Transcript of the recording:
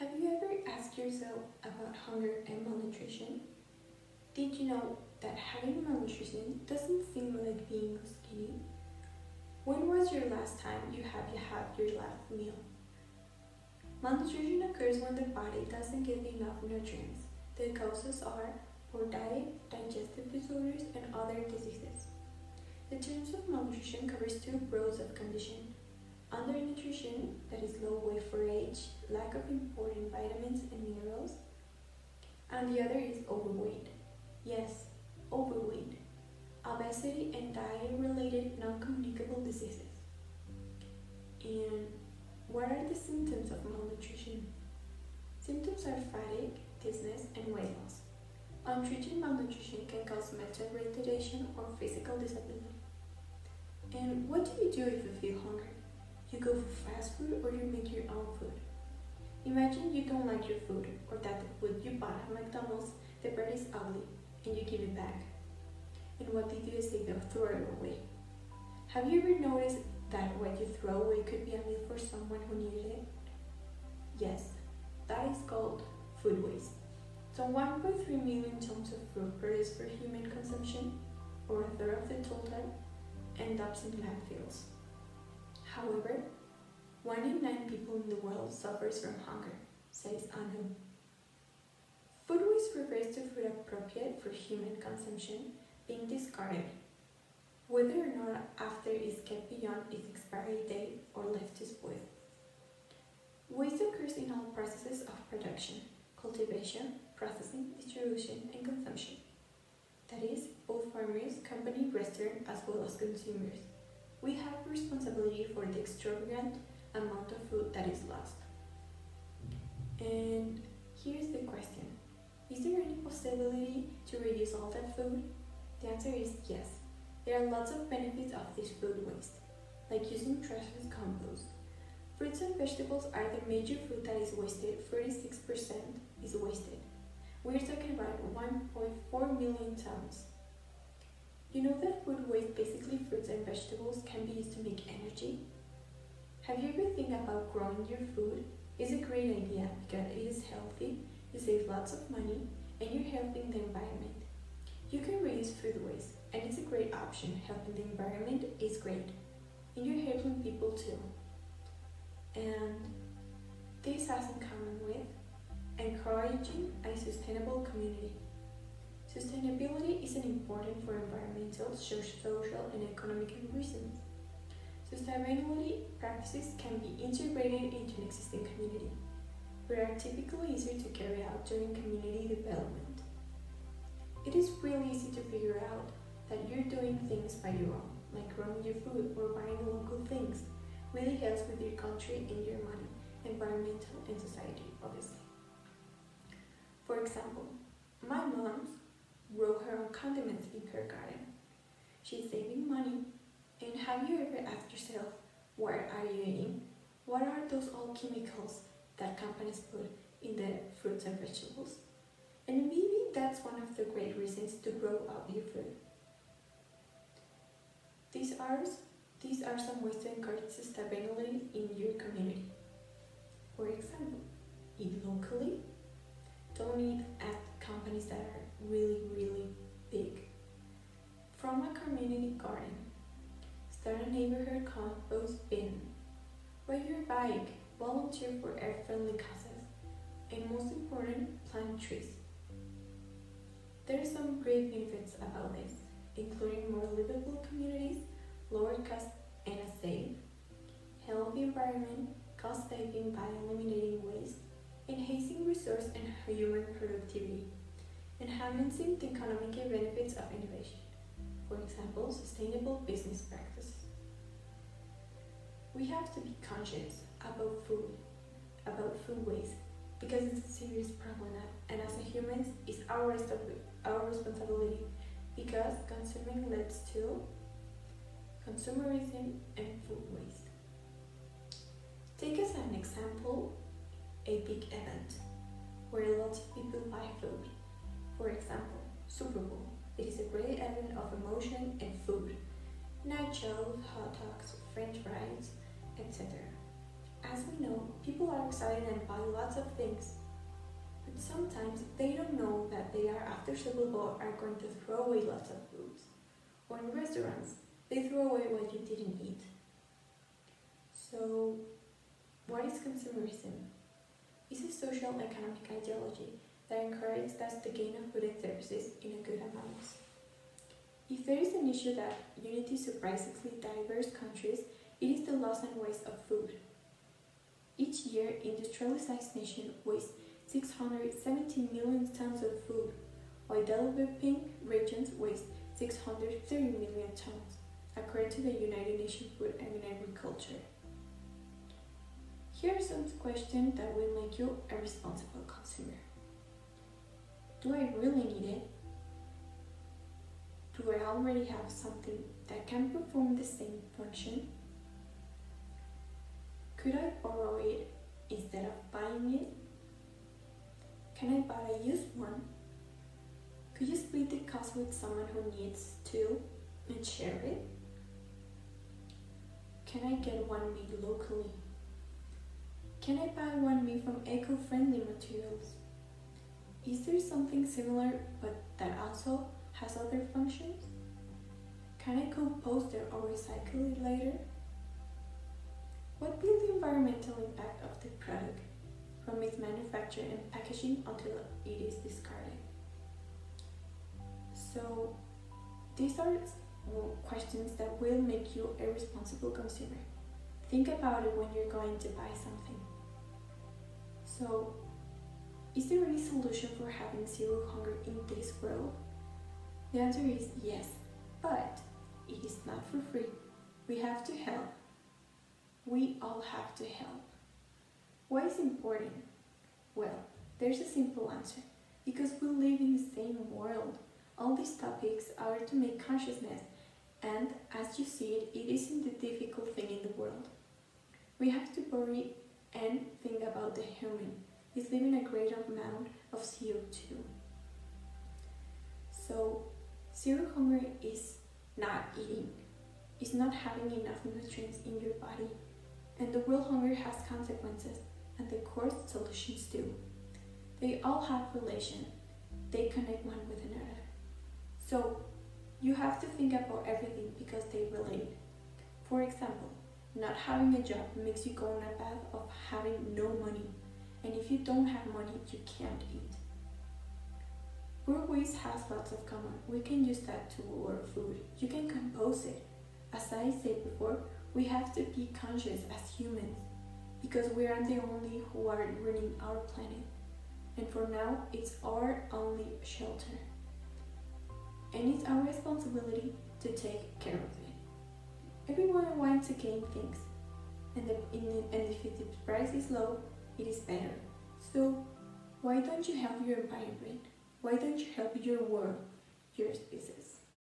Have you ever asked yourself about hunger and malnutrition? Did you know that having malnutrition doesn't seem like being skinny? When was your last time you had your last meal? Malnutrition occurs when the body doesn't get enough nutrients. The causes are poor diet, digestive disorders, and other diseases. The terms of malnutrition covers two rows of condition. Undernutrition, that is low weight for age, lack of important vitamins and minerals. And the other is overweight. Yes, overweight. Obesity and diet-related non-communicable diseases. And what are the symptoms of malnutrition? Symptoms are fatigue, dizziness, and weight loss. Untreated malnutrition can cause mental retardation or physical disability. And what do you do if you feel hungry? You go for fast food or you make your own food. Imagine you don't like your food or that the food you bought at McDonald's, the bread is ugly and you give it back. And what they do is they throw it away. Have you ever noticed that what you throw away could be a meal for someone who needed it? Yes, that is called food waste. So 1.3 million tons of food produced for human consumption, or a third of the total, end up in landfills. However, 1 in 9 people in the world suffers from hunger, says UNO. Food waste refers to food appropriate for human consumption being discarded, whether or not after it is kept beyond its expiry date or left to spoil. Waste occurs in all processes of production, cultivation, processing, distribution, and consumption. That is, both farmers, company, restaurant, as well as consumers. We have responsibility for the extravagant amount of food that is lost. And here's the question. Is there any possibility to reduce all that food? The answer is yes. There are lots of benefits of this food waste, like using trash as compost. Fruits and vegetables are the major food that is wasted. 36% is wasted. We're talking about 1.4 million tons. You know that food waste, basically fruits and vegetables, can be used to make energy? Have you ever think about growing your food? It's a great idea because it is healthy, you save lots of money, and you're helping the environment. You can reuse food waste, and it's a great option. Helping the environment is great, and you're helping people too. And this has in common with encouraging a sustainable community. Sustainability is important for environmental, social, and economic reasons. Sustainability practices can be integrated into an existing community, but are typically easier to carry out during community development. It is really easy to figure out that you're doing things by your own, like growing your food or buying local things. Really helps with your country and your money, environmental and society, obviously. For example, my mom grow her own condiments in her garden. She's saving money. And have you ever asked yourself, what are you eating? What are those all chemicals that companies put in the fruits and vegetables? And maybe that's one of the great reasons to grow up your food. These are some ways to encourage sustainability in your community. For example, eat locally. Don't eat at companies that are really big. From a community garden. Start a neighborhood compost bin. Ride your bike. Volunteer for earth-friendly causes. And most important, plant trees. There are some great benefits about this, including more livable communities, lower cost and a safe, healthy environment, cost saving by eliminating waste, enhancing resource and human productivity, enhancing the economic benefits of innovation. For example, sustainable business practices. We have to be conscious about food waste, because it's a serious problem, and as a humans, it's our responsibility, because consuming leads to consumerism and food waste. Take as an example a big event where lots of people buy food. For example, Super Bowl. It is a great event of emotion and food. Nachos, hot dogs, french fries, etc. As we know, people are are excited and buy lots of things. But sometimes they don't know that they are after Super Bowl are going to throw away lots of foods. Or in restaurants, they throw away what you didn't eat. So, what is consumerism? It's a social economic ideology that encourages the gain of good services in a good amount. If there is an issue that unites surprisingly diverse countries, it is the loss and waste of food. Each year, industrialized nations waste 670 million tons of food, while developing regions waste 630 million tons, according to the United Nations Food and Agriculture. Here are some questions that will make you a responsible consumer. Do I really need it? Do I already have something that can perform the same function? Could I borrow it instead of buying it? Can I buy a used one? Could you split the cost with someone who needs to and share it? Can I get one made locally? Can I buy one made from eco-friendly materials? Is there something similar but that also has other functions? Can I compost it or recycle it later? What will be the environmental impact of the product from its manufacture and packaging until it is discarded? So, these are questions that will make you a responsible consumer. Think about it when you're going to buy something. So, is there any solution for having zero hunger in this world? The answer is yes, but it is not for free. We have to help. We all have to help. Why is it important? Well, there's a simple answer. Because we live in the same world. All these topics are to make consciousness, and as you see it, it isn't the difficult thing in the world. We have to worry and think about the human. He's leaving a great amount of CO2. So, zero hunger is not eating. It's not having enough nutrients in your body. And the world hunger has consequences, and the course solutions too. They all have relation. They connect one with another. So, you have to think about everything because they relate. For example, not having a job makes you go on a path of having no money. And if you don't have money, you can't eat. Poor waste has lots of common. We can use that to our food. You can compose it. As I said before, we have to be conscious as humans because we aren't the only who are ruining our planet. And for now, it's our only shelter. And it's our responsibility to take care of it. Everyone wants to gain things, and if the price is low, it is better. So, why don't you help your environment? Why don't you help your world, your species?